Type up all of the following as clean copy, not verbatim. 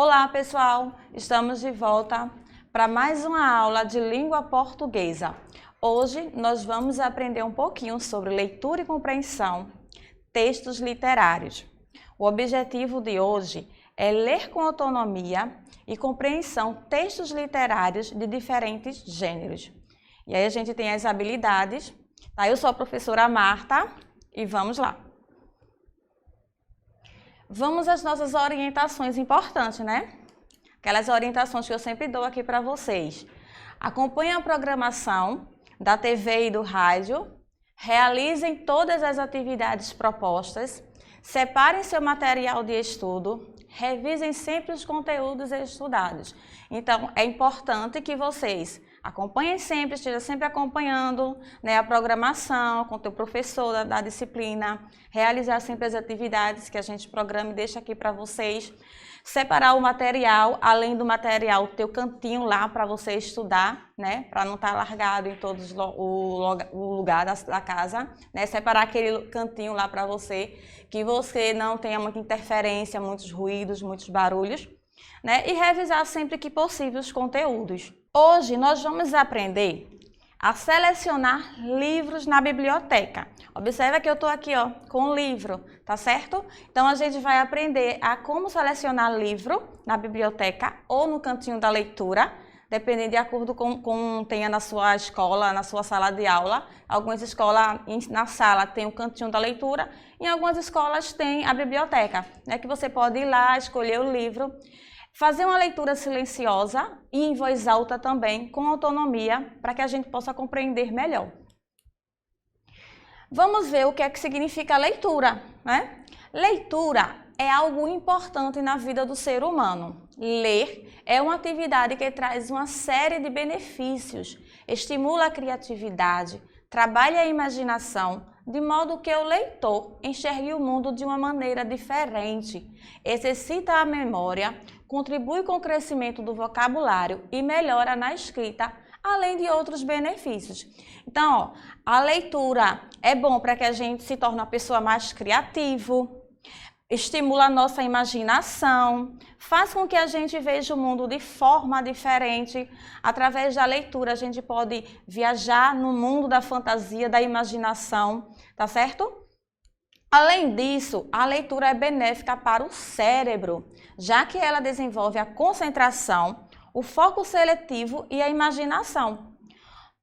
Olá, pessoal! Estamos de volta para mais uma aula de língua portuguesa. Hoje nós vamos aprender um pouquinho sobre leitura e compreensão, textos literários. O objetivo de hoje é ler com autonomia e compreensão textos literários de diferentes gêneros. E aí a gente tem as habilidades. Tá? Eu sou a professora Marta e vamos lá. Vamos às nossas orientações importantes, né? Aquelas orientações que eu sempre dou aqui para vocês. Acompanhem a programação da TV e do rádio, realizem todas as atividades propostas, separem seu material de estudo, revisem sempre os conteúdos estudados. Então, é importante que vocês acompanhem sempre, estejam sempre acompanhando, né, a programação com o teu professor da disciplina, realizar sempre as atividades que a gente programa e deixa aqui para vocês. Separar o material, além do material, teu cantinho lá para você estudar, né, para não estar largado em todos o lugar da casa, né, separar aquele cantinho lá para você, que você não tenha muita interferência, muitos ruídos, muitos barulhos, né, e revisar sempre que possível os conteúdos. Hoje nós vamos aprender a selecionar livros na biblioteca. Observa que eu estou aqui com o livro, tá certo? Então a gente vai aprender a como selecionar livro na biblioteca ou no cantinho da leitura, dependendo de acordo com tenha na sua escola, na sua sala de aula. Algumas escolas na sala tem o cantinho da leitura, em algumas escolas tem a biblioteca, né, que você pode ir lá, escolher o livro, fazer uma leitura silenciosa e em voz alta também, com autonomia, para que a gente possa compreender melhor. Vamos ver o que é que significa leitura, né? Leitura é algo importante na vida do ser humano. Ler é uma atividade que traz uma série de benefícios, estimula a criatividade, trabalha a imaginação, de modo que o leitor enxergue o mundo de uma maneira diferente, exercita a memória, contribui com o crescimento do vocabulário e melhora na escrita, além de outros benefícios. Então, a leitura é bom para que a gente se torne uma pessoa mais criativa, estimula a nossa imaginação, faz com que a gente veja o mundo de forma diferente. Através da leitura, a gente pode viajar no mundo da fantasia, da imaginação, tá certo? Além disso, a leitura é benéfica para o cérebro, já que ela desenvolve a concentração, o foco seletivo e a imaginação.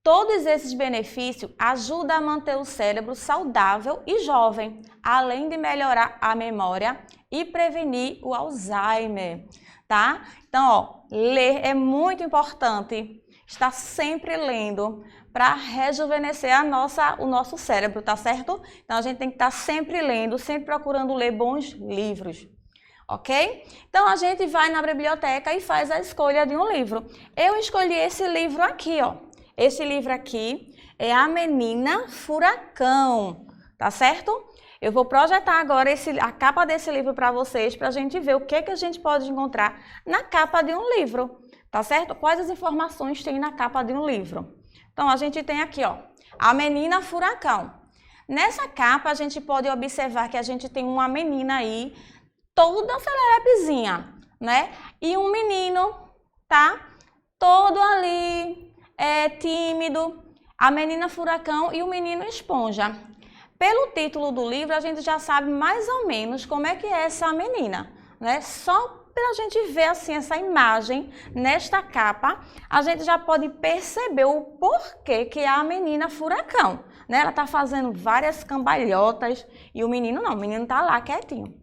Todos esses benefícios ajudam a manter o cérebro saudável e jovem, além de melhorar a memória e prevenir o Alzheimer, tá? Então, ler é muito importante, estar sempre lendo para rejuvenescer o nosso cérebro, tá certo? Então, a gente tem que estar sempre lendo, sempre procurando ler bons livros, ok? Então, a gente vai na biblioteca e faz a escolha de um livro. Eu escolhi esse livro aqui, ó. Esse livro aqui é A Menina Furacão, tá certo? Eu vou projetar agora a capa desse livro para vocês, para a gente ver o que a gente pode encontrar na capa de um livro, tá certo? Quais as informações tem na capa de um livro. Então, a gente tem aqui, ó, A Menina Furacão. Nessa capa, a gente pode observar que a gente tem uma menina aí, toda selerepezinha, né? E um menino, tá? Todo ali, tímido. A Menina Furacão e o Menino Esponja. Pelo título do livro, a gente já sabe mais ou menos como é que é essa menina, né? Só para a gente ver assim essa imagem nesta capa, a gente já pode perceber o porquê que é a Menina Furacão, né? Ela tá fazendo várias cambalhotas e o menino não, o menino tá lá quietinho.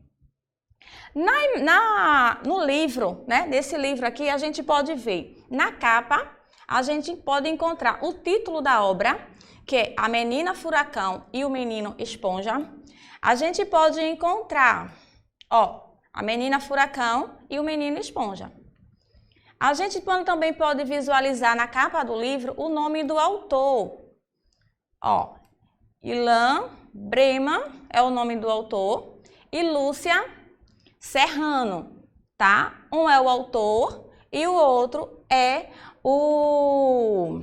No livro, né? Nesse livro aqui, a gente pode ver na capa, a gente pode encontrar o título da obra, que é A Menina Furacão e o Menino Esponja. A gente pode encontrar, ó, A Menina Furacão e o Menino Esponja. A gente também pode visualizar na capa do livro o nome do autor. Ó, Ilan Breman é o nome do autor e Lúcia Serrano, tá? Um é o autor e o outro é o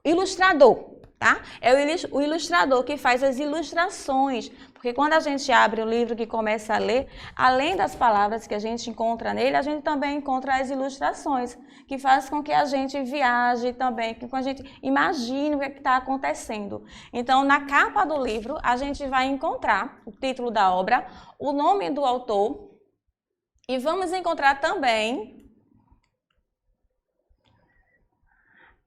ilustrador, tá? É o ilustrador que faz as ilustrações, porque quando a gente abre o livro que começa a ler, além das palavras que a gente encontra nele, a gente também encontra as ilustrações, que faz com que a gente viaje também, que a gente imagine o que está acontecendo. Então, na capa do livro, a gente vai encontrar o título da obra, o nome do autor, e vamos encontrar também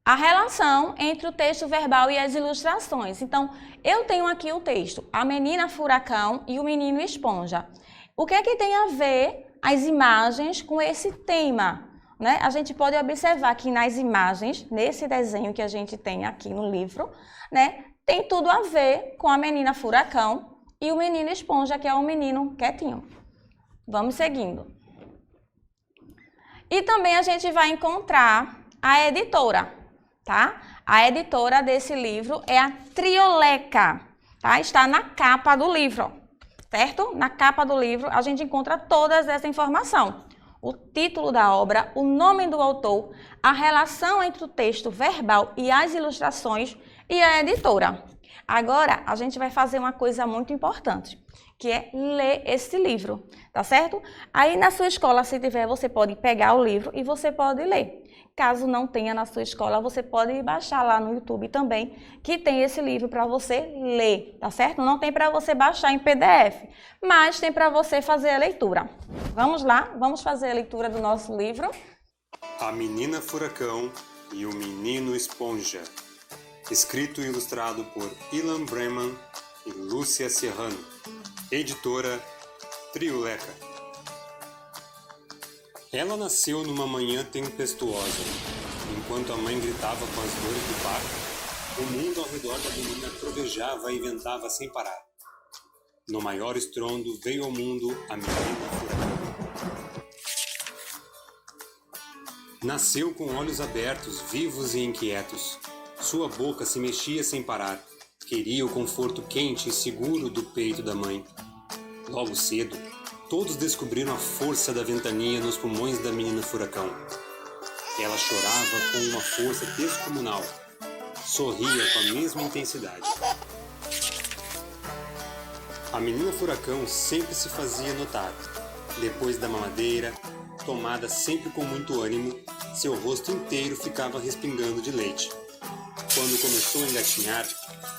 a relação entre o texto verbal e as ilustrações. Então, eu tenho aqui o texto, a menina furacão e o menino esponja. O que é que tem a ver as imagens com esse tema? Né? A gente pode observar que nas imagens, nesse desenho que a gente tem aqui no livro, né, tem tudo a ver com a menina furacão e o menino esponja, que é um menino quietinho. Vamos seguindo. E também a gente vai encontrar a editora. Tá? A editora desse livro é a Trioleca, tá? Está na capa do livro, certo? Na capa do livro a gente encontra toda essa informação. O título da obra, o nome do autor, a relação entre o texto verbal e as ilustrações e a editora. Agora, a gente vai fazer uma coisa muito importante, que é ler esse livro, tá certo? Aí na sua escola, se tiver, você pode pegar o livro e você pode ler. Caso não tenha na sua escola, você pode baixar lá no YouTube também, que tem esse livro para você ler, tá certo? Não tem para você baixar em PDF, mas tem para você fazer a leitura. Vamos lá, vamos fazer a leitura do nosso livro. A Menina Furacão e o Menino Esponja. Escrito e ilustrado por Ilan Breman e Lúcia Serrano. Editora Trioleca. Ela nasceu numa manhã tempestuosa. Enquanto a mãe gritava com as dores do parto, o mundo ao redor da menina trovejava e ventava sem parar. No maior estrondo veio ao mundo a menina furacão. Nasceu com olhos abertos, vivos e inquietos. Sua boca se mexia sem parar. Queria o conforto quente e seguro do peito da mãe. Logo cedo, todos descobriram a força da ventania nos pulmões da menina furacão. Ela chorava com uma força descomunal. Sorria com a mesma intensidade. A menina furacão sempre se fazia notar. Depois da mamadeira, tomada sempre com muito ânimo, seu rosto inteiro ficava respingando de leite. Quando começou a engatinhar,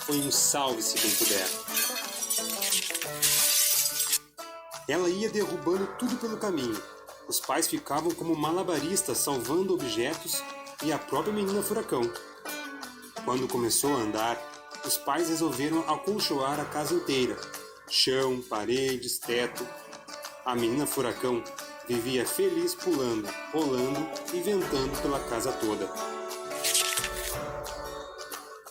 foi um salve-se quem puder. Ela ia derrubando tudo pelo caminho. Os pais ficavam como malabaristas salvando objetos e a própria menina furacão. Quando começou a andar, os pais resolveram acolchoar a casa inteira. Chão, paredes, teto. A menina furacão vivia feliz pulando, rolando e ventando pela casa toda.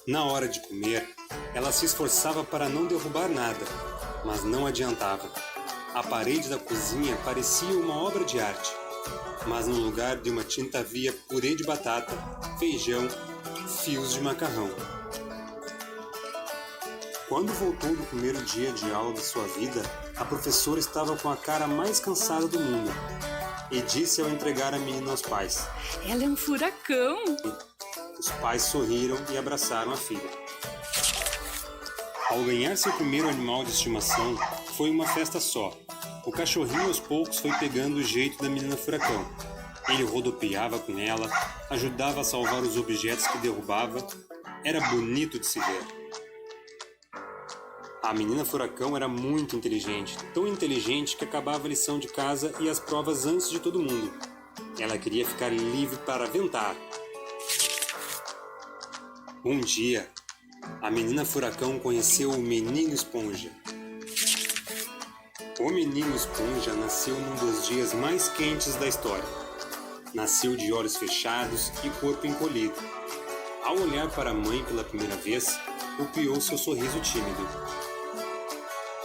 Na hora de comer, ela se esforçava para não derrubar nada, mas não adiantava. A parede da cozinha parecia uma obra de arte, mas no lugar de uma tinta havia purê de batata, feijão, fios de macarrão. Quando voltou do primeiro dia de aula de sua vida, a professora estava com a cara mais cansada do mundo e disse ao entregar a menina aos pais: "Ela é um furacão!" Os pais sorriram e abraçaram a filha. Ao ganhar seu primeiro animal de estimação, foi uma festa só. O cachorrinho aos poucos foi pegando o jeito da menina furacão. Ele rodopiava com ela, ajudava a salvar os objetos que derrubava. Era bonito de se ver. A menina furacão era muito inteligente, tão inteligente que acabava a lição de casa e as provas antes de todo mundo. Ela queria ficar livre para ventar. Um dia, a menina furacão conheceu o menino esponja. O menino esponja nasceu num dos dias mais quentes da história. Nasceu de olhos fechados e corpo encolhido. Ao olhar para a mãe pela primeira vez, copiou seu sorriso tímido.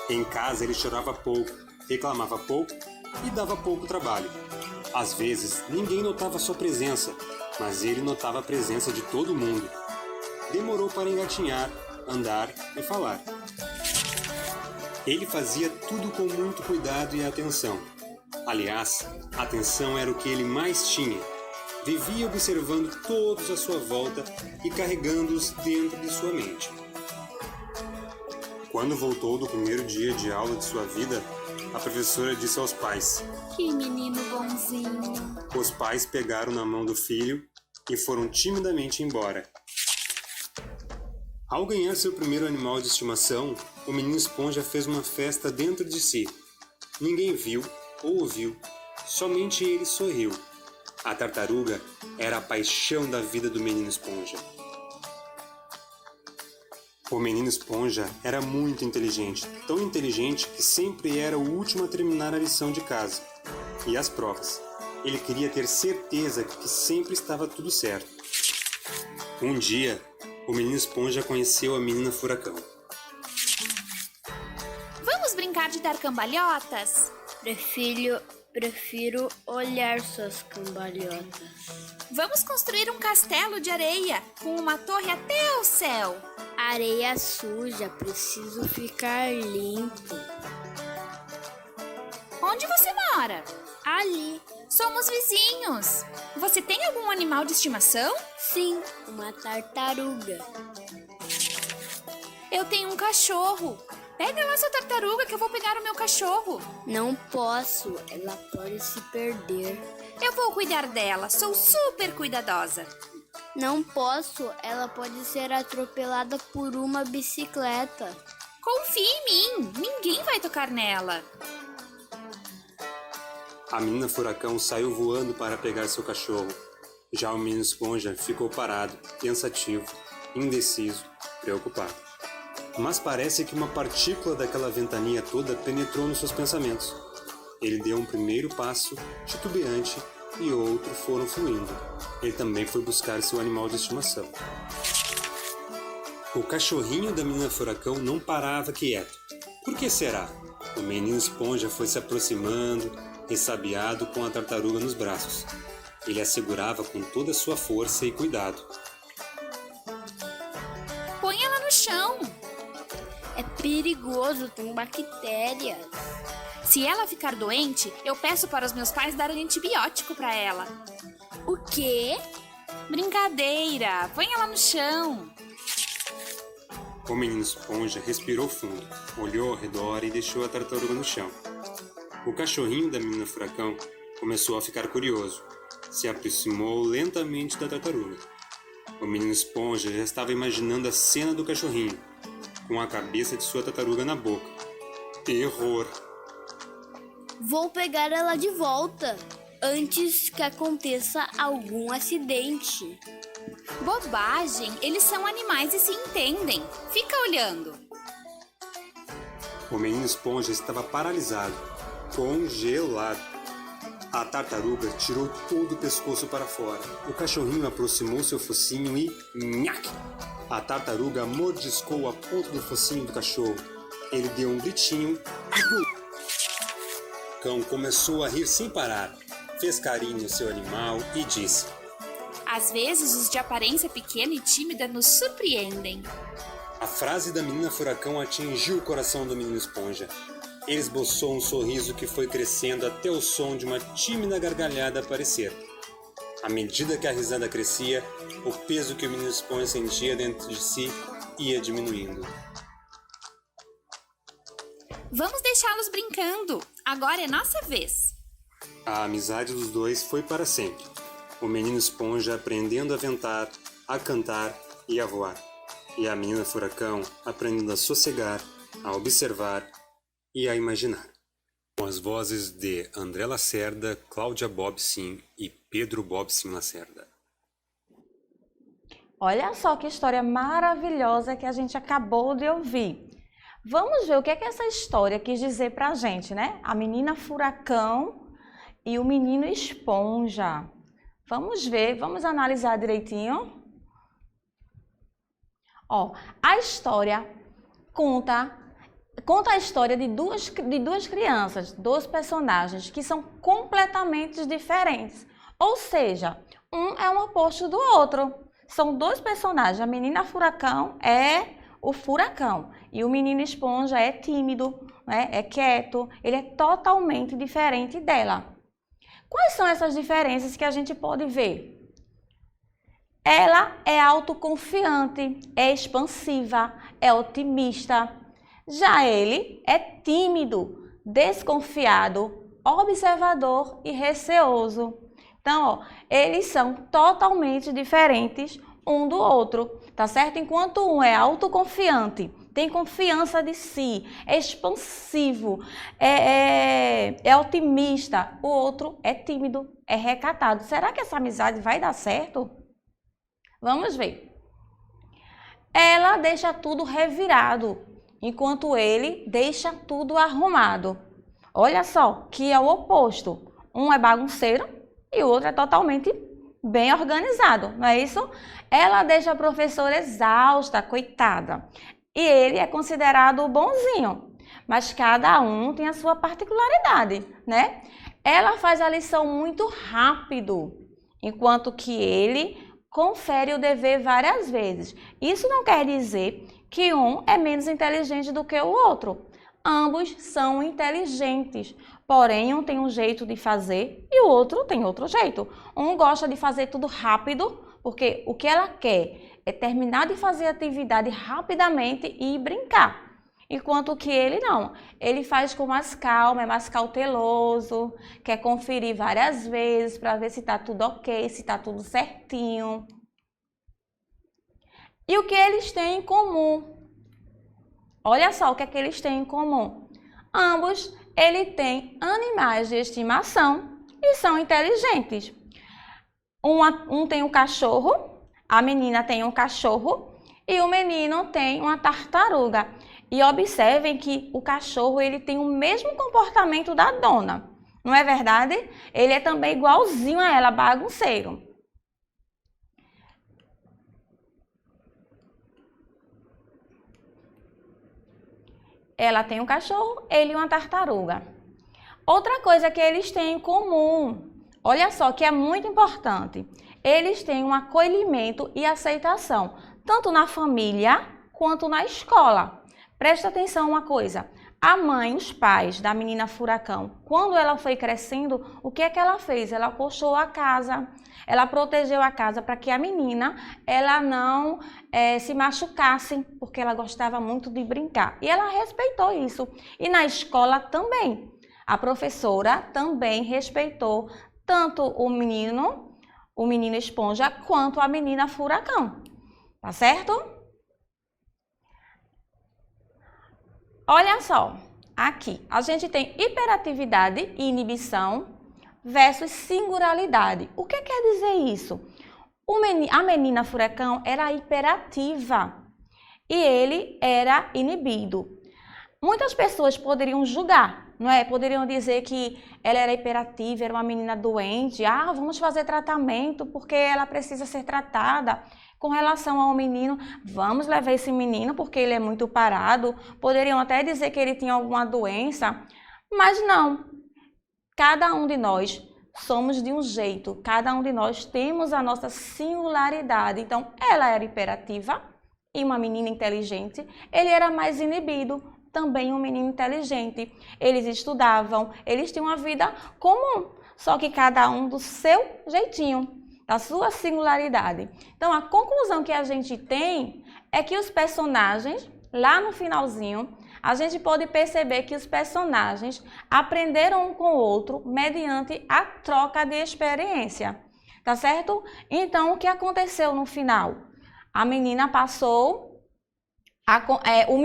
Em casa ele chorava pouco, reclamava pouco e dava pouco trabalho. Às vezes, ninguém notava sua presença, mas ele notava a presença de todo mundo. Demorou para engatinhar, andar e falar. Ele fazia tudo com muito cuidado e atenção. Aliás, atenção era o que ele mais tinha. vivia observando todos à sua volta e carregando-os dentro de sua mente. Quando voltou do primeiro dia de aula de sua vida, a professora disse aos pais: Que menino bonzinho. Os pais pegaram na mão do filho e foram timidamente embora. Ao ganhar seu primeiro animal de estimação, o menino esponja fez uma festa dentro de si. Ninguém viu ou ouviu, somente ele sorriu. A tartaruga era a paixão da vida do menino esponja. O menino esponja era muito inteligente, tão inteligente que sempre era o último a terminar a lição de casa e as provas. Ele queria ter certeza que sempre estava tudo certo. Um dia, o menino esponja conheceu a menina furacão. Vamos brincar de dar cambalhotas? Prefiro olhar suas cambalhotas. Vamos construir um castelo de areia com uma torre até o céu. Areia suja, preciso ficar limpo. Onde você mora? Ali, Somos vizinhos. Você tem algum animal de estimação? sim, uma tartaruga. Eu tenho um cachorro. Pega lá sua tartaruga que eu vou pegar o meu cachorro. Não posso, ela pode se perder. Eu vou cuidar dela, sou super cuidadosa. Não posso, ela pode ser atropelada por uma bicicleta. Confie em mim, ninguém vai tocar nela. A menina furacão saiu voando para pegar seu cachorro. Já o menino esponja ficou parado, pensativo, indeciso, preocupado. Mas parece que uma partícula daquela ventania toda penetrou nos seus pensamentos. Ele deu um primeiro passo, titubeante, e outro foram fluindo. Ele também foi buscar seu animal de estimação. O cachorrinho da menina furacão não parava quieto. Por que será? O menino esponja foi se aproximando, ressabiado com a tartaruga nos braços. Ele a segurava com toda a sua força e cuidado. Põe ela no chão. É perigoso, tem bactérias. Se ela ficar doente, eu peço para os meus pais darem antibiótico para ela. O quê? Brincadeira, põe ela no chão. O menino esponja respirou fundo, olhou ao redor e deixou a tartaruga no chão. O cachorrinho da menina furacão começou a ficar curioso. Se aproximou lentamente da tartaruga. O menino esponja já estava imaginando a cena do cachorrinho, com a cabeça de sua tartaruga na boca. Terror! Vou pegar ela de volta, antes que aconteça algum acidente. Bobagem, eles são animais e se entendem. Fica olhando. O menino esponja estava paralisado, congelado. A tartaruga tirou todo o pescoço para fora. O cachorrinho aproximou seu focinho e... nhaque! A tartaruga mordiscou a ponta do focinho do cachorro. Ele deu um gritinho e pulou. O cão começou a rir sem parar. Fez carinho no seu animal e disse: Às vezes, os de aparência pequena e tímida nos surpreendem. A frase da menina furacão atingiu o coração do menino esponja. Ele esboçou um sorriso que foi crescendo até o som de uma tímida gargalhada aparecer. À medida que a risada crescia, o peso que o menino esponja sentia dentro de si ia diminuindo. Vamos deixá-los brincando. Agora é nossa vez. A amizade dos dois foi para sempre. O menino esponja aprendendo a ventar, a cantar e a voar. E a menina furacão aprendendo a sossegar, a observar e a imaginar. Com as vozes de André Lacerda, Cláudia Bobsin e Pedro Bobsin Lacerda. Olha só que história maravilhosa que a gente acabou de ouvir. Vamos ver o que é que essa história quis dizer pra gente, né? A menina furacão e o menino esponja. Vamos ver, vamos analisar direitinho. Ó, a história conta a história de duas crianças, dois personagens que são completamente diferentes. Ou seja, um é um oposto do outro. São dois personagens. A menina furacão é o furacão e o menino esponja é tímido, né? É quieto. Ele é totalmente diferente dela. Quais são essas diferenças que a gente pode ver? Ela é autoconfiante, é expansiva, é otimista. Já ele é tímido, desconfiado, observador e receoso. Então, ó, eles são totalmente diferentes um do outro, tá certo? Enquanto um é autoconfiante, tem confiança de si, é expansivo, é otimista, o outro é tímido, é recatado. Será que essa amizade vai dar certo? Vamos ver. Ela deixa tudo revirado, enquanto ele deixa tudo arrumado. Olha só, que é o oposto. Um é bagunceiro e o outro é totalmente bem organizado, não é isso? Ela deixa a professora exausta, coitada. E ele é considerado o bonzinho. Mas cada um tem a sua particularidade, né? Ela faz a lição muito rápido, enquanto que ele confere o dever várias vezes. Isso não quer dizer que um é menos inteligente do que o outro. Ambos são inteligentes, porém um tem um jeito de fazer e o outro tem outro jeito. Um gosta de fazer tudo rápido, porque o que ela quer é terminar de fazer a atividade rapidamente e brincar. Enquanto que ele não, ele faz com mais calma, é mais cauteloso, quer conferir várias vezes para ver se está tudo ok, se está tudo certinho. E o que eles têm em comum? Olha só o que é que eles têm em comum. Ambos, ele tem animais de estimação e são inteligentes. Um tem um cachorro, a menina tem um cachorro e o menino tem uma tartaruga. E observem que o cachorro ele tem o mesmo comportamento da dona, não é verdade? Ele é também igualzinho a ela, bagunceiro. Ela tem um cachorro, ele uma tartaruga. Outra coisa que eles têm em comum, olha só, que é muito importante. Eles têm um acolhimento e aceitação, tanto na família quanto na escola. Presta atenção uma coisa, a mãe, os pais da menina Furacão, quando ela foi crescendo, o que é que ela fez? Ela acolchou a casa, ela protegeu a casa para que a menina ela não se machucasse, porque ela gostava muito de brincar. E ela respeitou isso. E na escola também, a professora também respeitou tanto o menino esponja, quanto a menina Furacão, tá certo? Olha só, aqui a gente tem hiperatividade e inibição versus singularidade. O que quer dizer isso? A menina Furacão era hiperativa e ele era inibido. Muitas pessoas poderiam julgar, não é? Poderiam dizer que ela era hiperativa, era uma menina doente. Ah, vamos fazer tratamento porque ela precisa ser tratada. Com relação ao menino, vamos levar esse menino porque ele é muito parado. Poderiam até dizer que ele tinha alguma doença, mas não. Cada um de nós somos de um jeito, cada um de nós temos a nossa singularidade. Então, ela era hiperativa e uma menina inteligente, ele era mais inibido, também um menino inteligente. Eles estudavam, eles tinham uma vida comum, só que cada um do seu jeitinho, da sua singularidade. Então, a conclusão que a gente tem é que os personagens, lá no finalzinho, a gente pode perceber que os personagens aprenderam um com o outro mediante a troca de experiência, tá certo? Então, o que aconteceu no final? A menina passou, o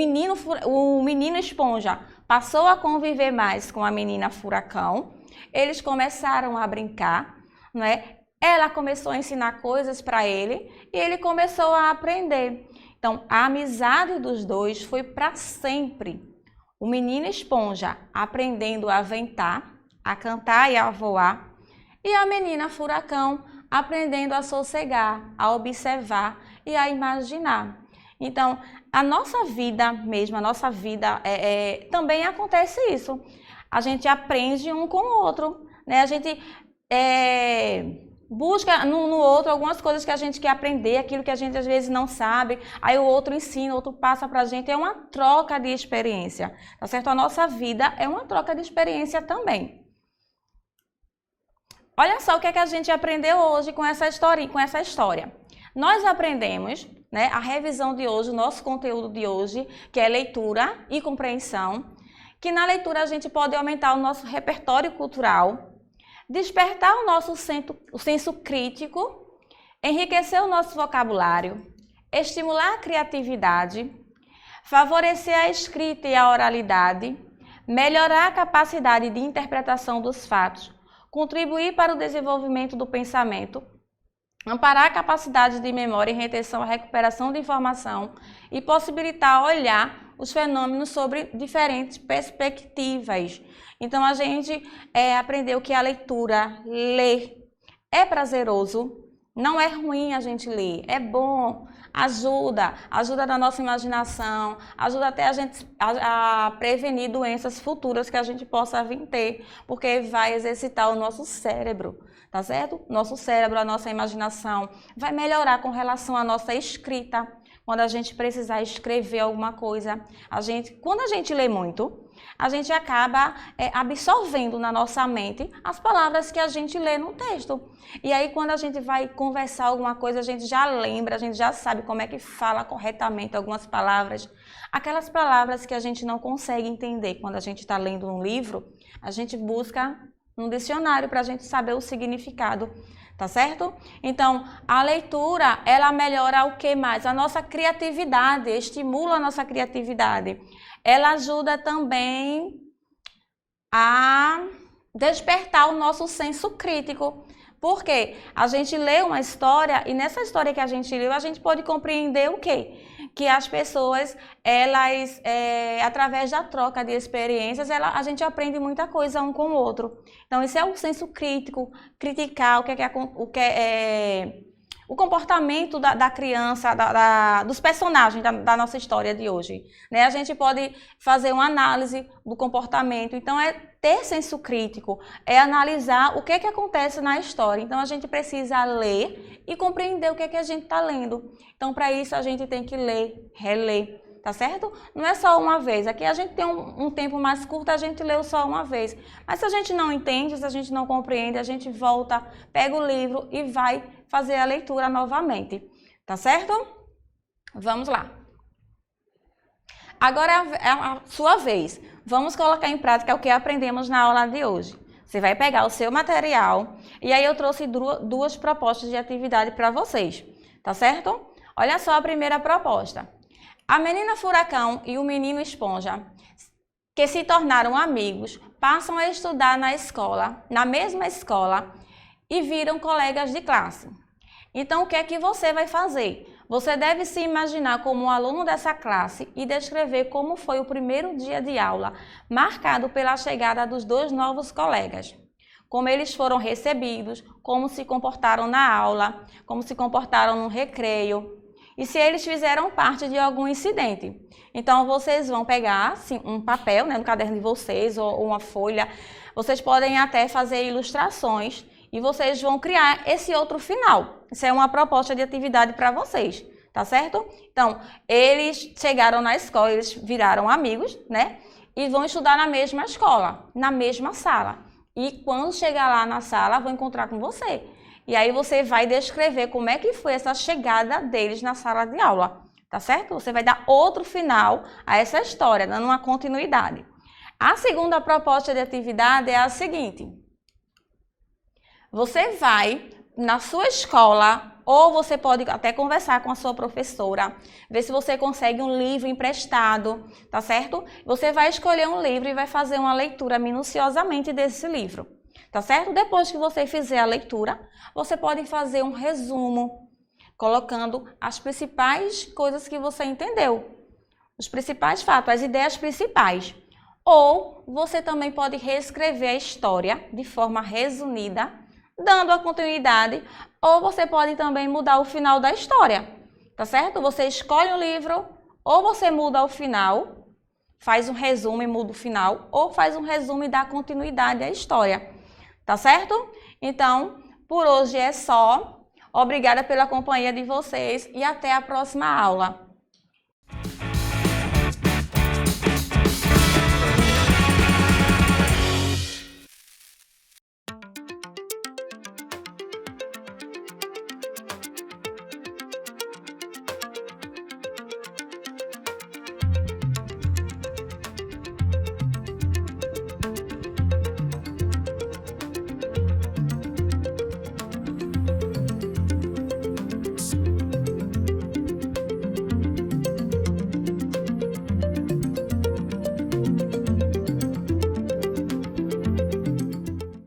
menino esponja passou a conviver mais com a menina Furacão, eles começaram a brincar, não é? Ela começou a ensinar coisas para ele e ele começou a aprender. Então, a amizade dos dois foi para sempre. O menino esponja aprendendo a ventar, a cantar e a voar, e a menina Furacão aprendendo a sossegar, a observar e a imaginar. Então, a nossa vida mesmo, a nossa vida também acontece isso. A gente aprende um com o outro, né? A gente busca no outro algumas coisas que a gente quer aprender, aquilo que a gente às vezes não sabe, aí o outro ensina, o outro passa pra gente, é uma troca de experiência, tá certo? A nossa vida é uma troca de experiência também. olha só o que é que a gente aprendeu hoje com essa história. Nós aprendemos, né, a revisão de hoje, o nosso conteúdo de hoje, que é leitura e compreensão, que na leitura a gente pode aumentar o nosso repertório cultural, despertar o nosso senso crítico, enriquecer o nosso vocabulário, estimular a criatividade, favorecer a escrita e a oralidade, melhorar a capacidade de interpretação dos fatos, contribuir para o desenvolvimento do pensamento, amparar a capacidade de memória e retenção, a recuperação de informação e possibilitar olhar os fenômenos sobre diferentes perspectivas. Então, a gente aprendeu que a leitura, ler, é prazeroso, não é ruim a gente ler, é bom, ajuda na nossa imaginação, ajuda até a gente a prevenir doenças futuras que a gente possa vir ter, porque vai exercitar o nosso cérebro, tá certo? Nosso cérebro, a nossa imaginação, vai melhorar com relação à nossa escrita. Quando a gente precisar escrever alguma coisa, quando a gente lê muito, a gente acaba absorvendo na nossa mente as palavras que a gente lê no texto. E aí, quando a gente vai conversar alguma coisa, a gente já lembra, a gente já sabe como é que fala corretamente algumas palavras. Aquelas palavras que a gente não consegue entender quando a gente está lendo um livro, a gente busca no dicionário para a gente saber o significado. Tá certo? Então, a leitura, ela melhora o que mais? A nossa criatividade, estimula a nossa criatividade. Ela ajuda também a despertar o nosso senso crítico. Porque a gente lê uma história e nessa história que a gente leu, a gente pode compreender o quê? Que as pessoas, elas, através da troca de experiências, a gente aprende muita coisa um com o outro. Então, esse é o senso crítico, criticar o comportamento da criança, dos personagens da nossa história de hoje. Né? A gente pode fazer uma análise do comportamento. Então, ter senso crítico, é analisar o que acontece na história. Então, a gente precisa ler e compreender o que a gente está lendo. Então, para isso, a gente tem que ler, reler, tá certo? Não é só uma vez. Aqui a gente tem um tempo mais curto, a gente leu só uma vez. Mas se a gente não entende, se a gente não compreende, a gente volta, pega o livro e vai fazer a leitura novamente, tá certo? Vamos lá. Agora é a sua vez. Vamos colocar em prática o que aprendemos na aula de hoje. Você vai pegar o seu material e aí eu trouxe duas propostas de atividade para vocês, tá certo? Olha só a primeira proposta. A menina Furacão e o menino Esponja, que se tornaram amigos, passam a estudar na mesma escola e viram colegas de classe. Então, o que é que você vai fazer? Você deve se imaginar como um aluno dessa classe e descrever como foi o primeiro dia de aula, marcado pela chegada dos dois novos colegas. Como eles foram recebidos, como se comportaram na aula, como se comportaram no recreio e se eles fizeram parte de algum incidente. Então, vocês vão pegar assim, um papel, né, no caderno de vocês ou uma folha. Vocês podem até fazer ilustrações e vocês vão criar esse outro final. Isso é uma proposta de atividade para vocês, tá certo? Então, eles chegaram na escola, eles viraram amigos, né? E vão estudar na mesma escola, na mesma sala. E quando chegar lá na sala, vão encontrar com você. E aí você vai descrever como é que foi essa chegada deles na sala de aula, tá certo? Você vai dar outro final a essa história, dando uma continuidade. A segunda proposta de atividade é a seguinte. Você vai na sua escola, ou você pode até conversar com a sua professora, ver se você consegue um livro emprestado, tá certo? Você vai escolher um livro e vai fazer uma leitura minuciosamente desse livro, tá certo? Depois que você fizer a leitura, você pode fazer um resumo, colocando as principais coisas que você entendeu, os principais fatos, as ideias principais. Ou você também pode reescrever a história de forma resumida, dando a continuidade, ou você pode também mudar o final da história, tá certo? Você escolhe um livro, ou você muda o final, faz um resumo e muda o final, ou faz um resumo e dá continuidade à história, tá certo? Então, por hoje é só. Obrigada pela companhia de vocês e até a próxima aula.